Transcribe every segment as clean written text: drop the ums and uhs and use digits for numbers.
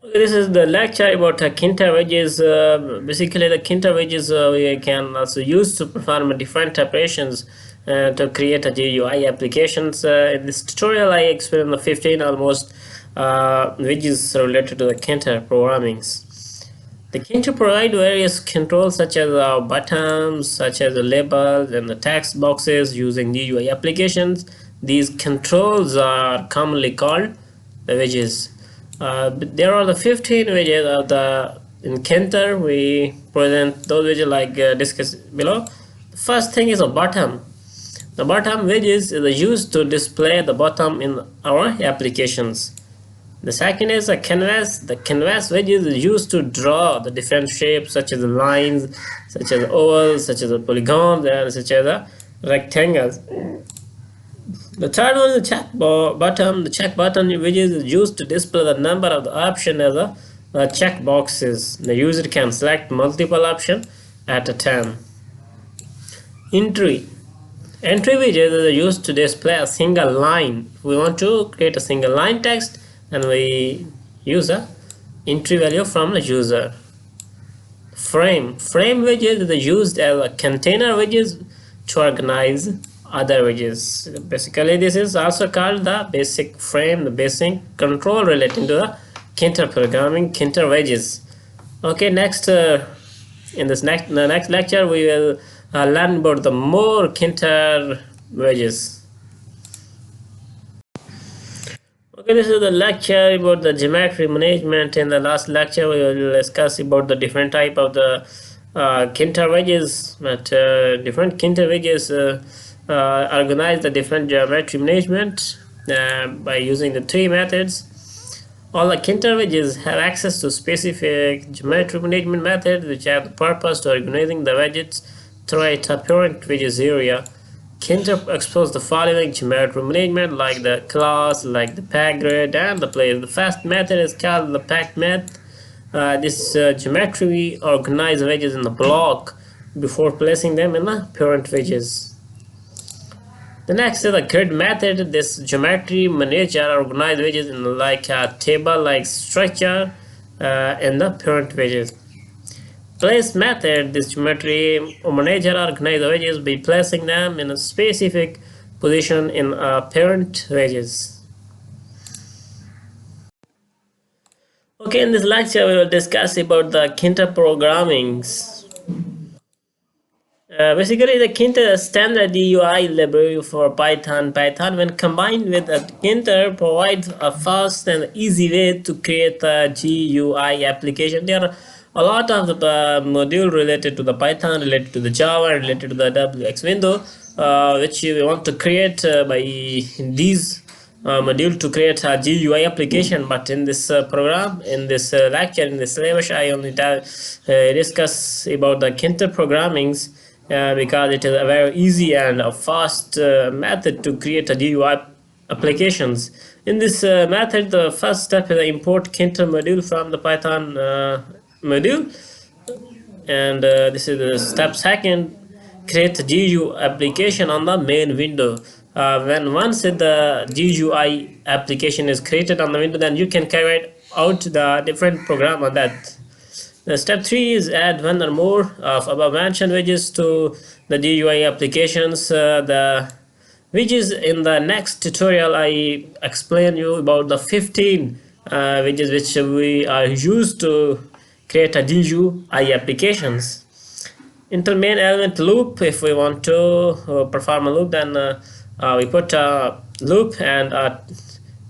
This is the lecture about Tkinter widgets. Basically, the Tkinter widgets we can also use to perform different operations to create a GUI applications. In this tutorial, I explained the 15 almost widgets related to the Tkinter programmings. The Tkinter provide various controls such as buttons, such as the labels and the text boxes using GUI applications. These controls are commonly called the widgets. There are the 15 widgets of the in Tkinter. We present those widgets like discussed below. The first thing is a bottom. The bottom widget is used to display the bottom in our applications. The second is a canvas. The canvas widget is used to draw the different shapes such as lines, such as ovals, such as polygons, and such as rectangles. The third one is the check button. The check button widget is used to display the number of the options as a check boxes. The user can select multiple options at a time. Entry widget is used to display a single line. If we want to create a single line text, and we use a entry value from the user. Frame widget is used as a container widget to organize other widgets. Basically, this is also called the basic frame, the basic control relating to the Tkinter programming, Tkinter widgets. Okay, next in this next lecture we will learn about the more Tkinter widgets. Okay, this is the lecture about the geometry management. In the last lecture, we will discuss about the different type of the Tkinter widgets. But different Tkinter widgets organize the different geometry management by using the three methods. All the Tkinter widgets have access to specific geometry management methods, which have the purpose to organizing the widgets through a apparent widgets area. Tkinter explores the following geometry management, like the class, like the pack grid, and the place. The first method is called the pack method. This geometry organizes widgets in the block before placing them in the parent widgets. The next is the grid method. This geometry manager organizes widgets in like a table-like structure in the parent widgets. Place method. This geometry manager organizes widgets by placing them in a specific position in parent widgets. Okay, in this lecture we will discuss about the Tkinter programmings. Basically, the Tkinter standard GUI library for Python. Python, when combined with Tkinter, provides a fast and easy way to create a GUI application. There are a lot of the module related to the Python, related to the Java, related to the WX window, which we want to create by these module to create a GUI application. But in this program, in this lecture, in this syllabus, I only discuss about the Tkinter programmings because it is a very easy and a fast method to create a GUI applications. In this method, the first step is import Tkinter module from the Python module, and this is the step second, create a GUI application on the main window. Once the GUI application is created on the window, then you can carry out the different program on that. Step 3 is add one or more of above mentioned widgets to the GUI applications. The widgets in the next tutorial, I explain you about the 15 widgets which we are used to create a GUI applications. Enter main element loop. If we want to perform a loop, then we put a loop and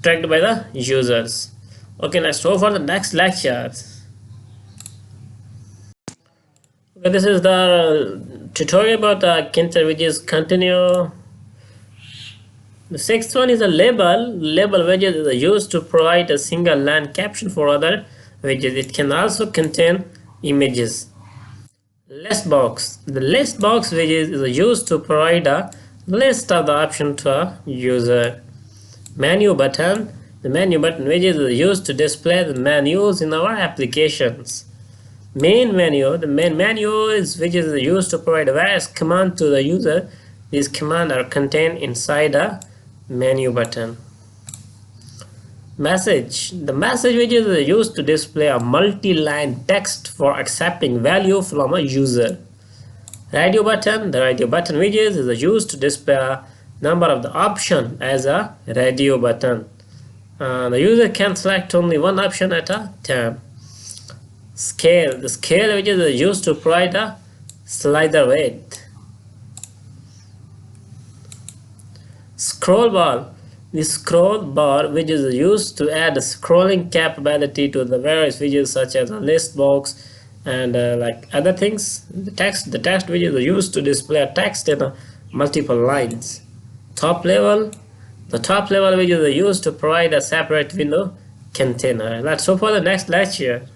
tracked by the users. Okay, let's go for the next lecture. Okay, this is the tutorial about Tkinter widgets. Continue. The sixth one is a label. Label widget is used to provide a single line caption for other widgets. It can also contain images. List box. The list box widget is used to provide a list of the options to a user. Menu button. The menu button widget is used to display the menus in our applications. Main menu. The main menu is widget is used to provide various commands to the user. These commands are contained inside a menu button. Message. The message widget is used to display a multi-line text for accepting value from a user. Radio button. The radio button widget is used to display a number of the option as a radio button. The user can select only one option at a time. Scale. The scale widget is used to provide a slider weight. Scroll bar. The scroll bar widget is used to add scrolling capability to the various widgets such as a list box and like other things. The text widget is used to display a text in multiple lines. Top level. The top level widget is used to provide a separate window container. Let's hope for the next lecture.